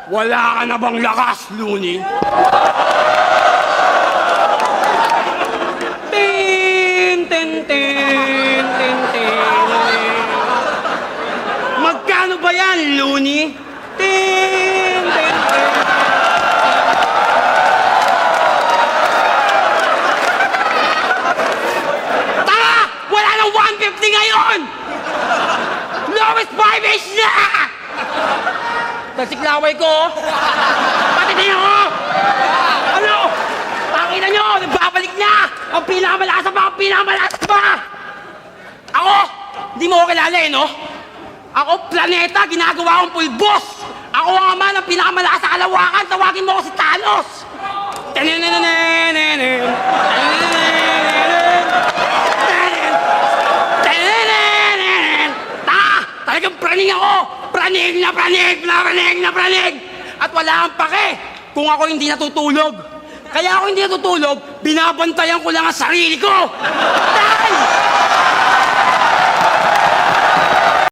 Wala ka na bang lakas, Looney? Tin, tin, tin, tin, tin. Magkano ba yan, Looney? Tin, tin, tin. Tara! Wala nang 150 ngayon! Lowest 5-ish na! Nasiklaway ko! Pati din ako! Ano? Pakita nyo! Nagbabalik na! Ang pinakamalakas pa! Ang pinakamalakas pa! Ako! Hindi mo ko kilala eh, no? Ako, planeta! Ginagawa kong pulbos! Ako ang ama ng pinakamalakas sa kalawakan! Tawagin mo ko si Thanos! Talagang praning ako! Praning na praning na praning na praning! At wala kang pake kung ako hindi natutulog. Kaya ako hindi natutulog, binabantayan ko lang ang sarili ko! Dahil